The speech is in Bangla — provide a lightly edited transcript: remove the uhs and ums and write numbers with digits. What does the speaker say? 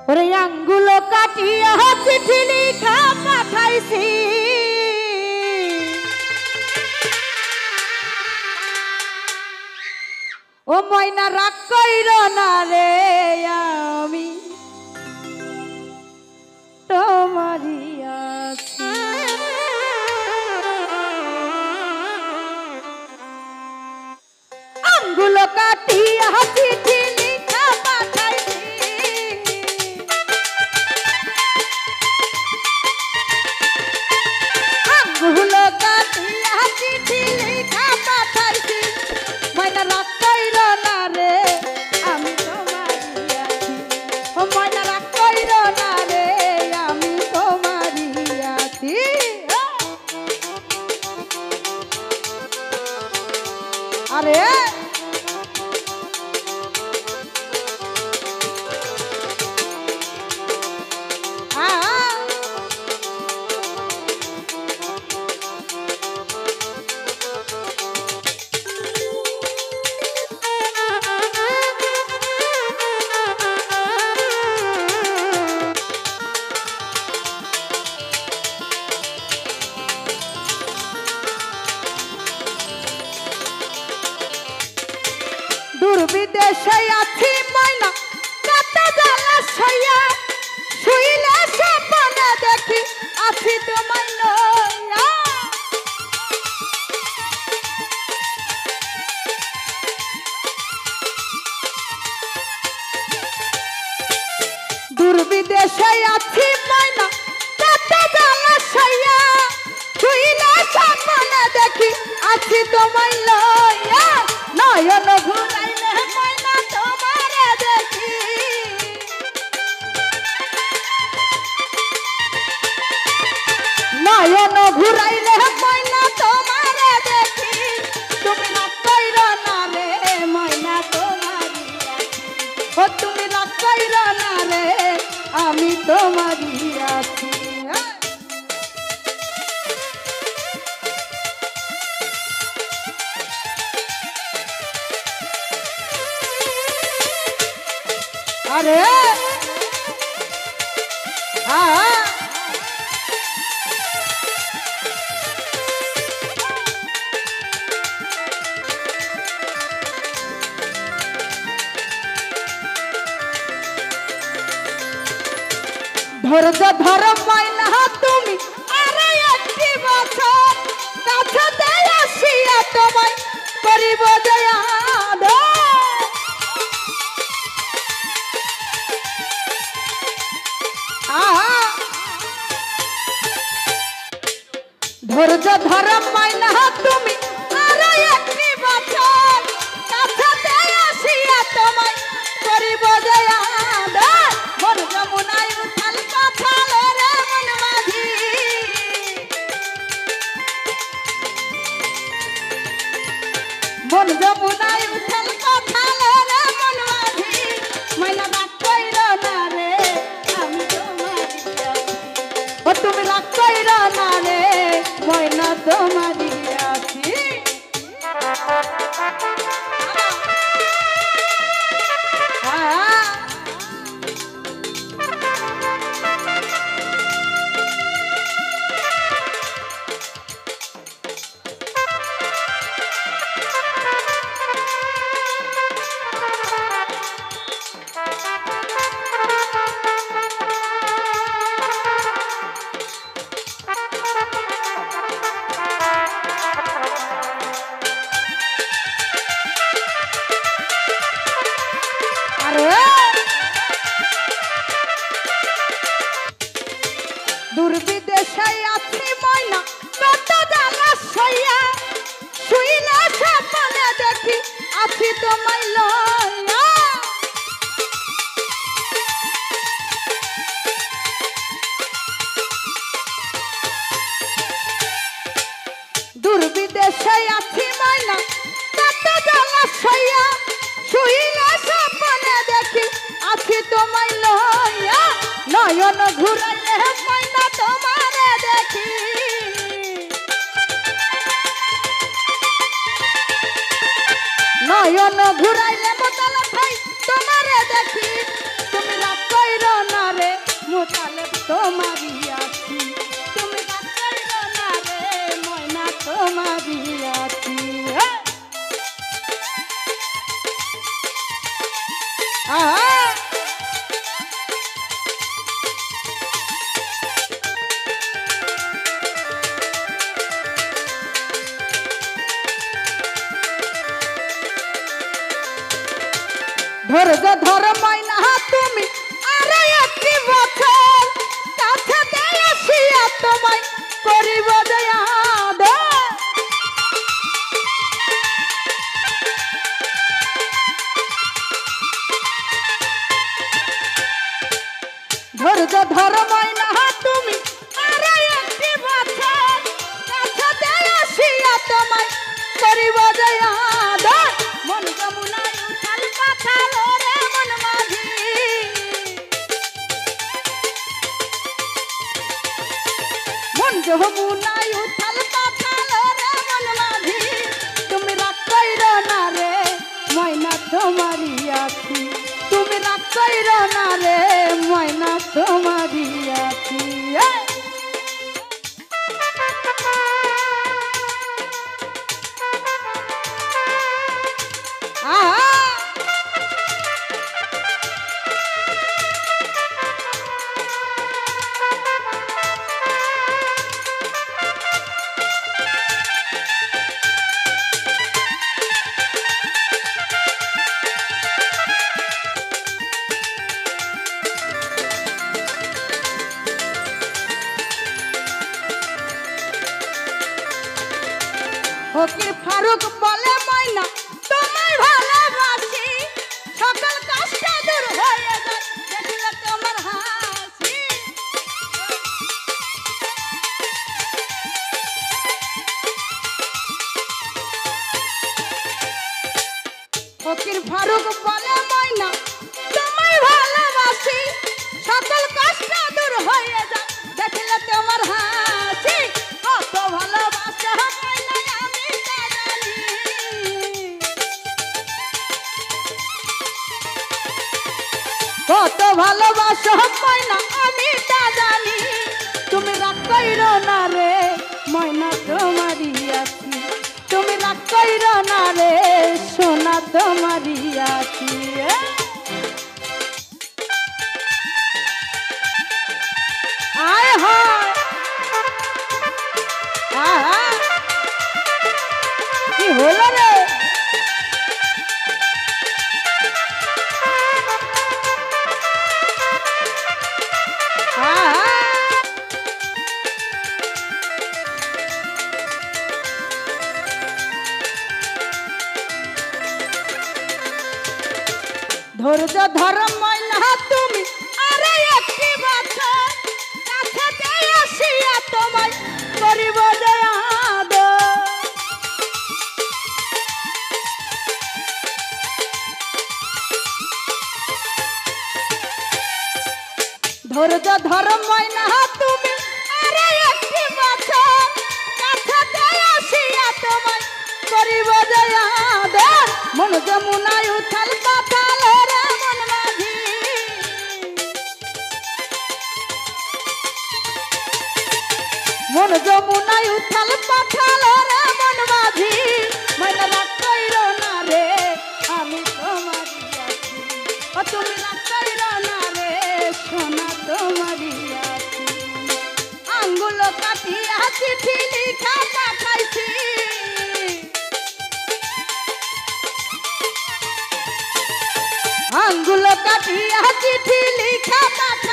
ওরে আঙ্গুল কাটিয়া চিঠি লিখা পাঠাইছি ও ময়না রাগ কইর না রে আমি তোমারই আছি আঙ্গুল কাটিয়া চিঠি লিখা পাঠাইছি আঙ্গুল কাটিয়া চিঠি লিখা পাঠাইছি ময়না রাগ কইর না রে আমি তোমারই আছি ও ময়না রাগ কইর না রে আমি তোমারই আছি আরে দূর বিদেশে আছি ময়না কত জ্বালা সইয়া শুইলে স্বপ্নে দেখি আছি তোমায় লইয়া দূর বিদেশে আছি ময়না কত জ্বালা সইয়া শুইলে স্বপ্নে দেখি আছি তোমায় লইয়া নয়ন ঘুরাইলে ময়না তোমারে দেখি নয়ন ঘুরাইলে ময়না তোমারে দেখি তুমি রাগ কইর না রে ময়না তোমারই আছি ও তুমি রাগ কইর না রে আমি তোমারই আছি আরে ধৈর্য ধর ময়না তুমি আরে একটি বছর কাছে আসিয়া তোমায় করিব দয়া ধৈর্য ধর ময়না তুমি আরো একটি বছর কাছে আসিয়া তোমায় করিব দয়া মন যমুনায় উঠাল পাথাল রে মন মাঝি মন যমুনায় উঠাল পাথাল রে মন মাঝি ময়না রাগ কইর না রে আমি তোমারই আছি ও তুমি রাগ কইর না রে ময়না তোমারই আছি দূর বিদেশে আছি ময়না কত জ্বালা সইয়া শুইলে স্বপ্নে দেখি আছি তোমায় লইয়া দূর বিদেশে আছি ময়না কত জ্বালা সইয়া শুইলে স্বপ্নে দেখি আছি তোমায় লইয়া নয়ন ঘুরাইলে ময়না তোমারে দেখি নয়ন ঘুরাইলে বোতল খাই তোমারে দেখি তুমি রাগ তোমারই আছি তুমি রাগ কইরো না রে ময়না তোমারই আছি আহা ধৈর্য ধর ময়না তুমি আরো একটি বছর কাছে আসিয়া তোমায় করিব দয়াদ ধৈর্য ধর ময়না তুমি আরো একটি বছর কাছে আসিয়া তোমায় করিব দয়াদ মন যমুনায় উথাল পাথাল রে মন মাঝি মন যমুনায় উথাল পাথাল রে মন মাঝি তুমি রাগ কইরো না রে ময়না তোমারই আছি তুমি রাগ কইরো না রে ময়না তোমারই আছি ফকির ফারুক বলে ময়না তোমায় ভালোবাসি সকল কষ্ট দূর হয়ে যায় দেখলে তোমার হাসি ফকির ফারুক বলে ময়না তোমায় ভালোবাসি সকল কষ্ট দূর হয়ে যায় দেখলে তোমার হাসি কত ভালোবাসা কত ভালোবাসো ময়না আমি তা জানি তুমি রাগ কইরো না রে ময়না তোমারই আছি তুমি রাগ কইরো না রে সোনা তোমারই আছি আয় হায় আহা কি হলো রে ধৈর্য ধর ময়না তুমি আরে একটি বছর কাছে আসিয়া তোমায় করিব দয়াদ ধৈর্য ধর ময়না তুমি আরে একটি বছর কাছে আসিয়া তোমায় করিব দয়াদ মন যমুনায় উথাল পাথাল রে মন মাঝি মন যমুনায় উথাল পাথাল রে মন মাঝি ময়না রাগ কইরো না রে আমি তোমারই আছি ও তুমি রাগ কইরো না রে সোনা তোমারই আছি আঙ্গুল কাটিয়া চিঠি লিখা পাঠাইছি আঙ্গুল কাটিয়া চিঠি লিখা পাঠা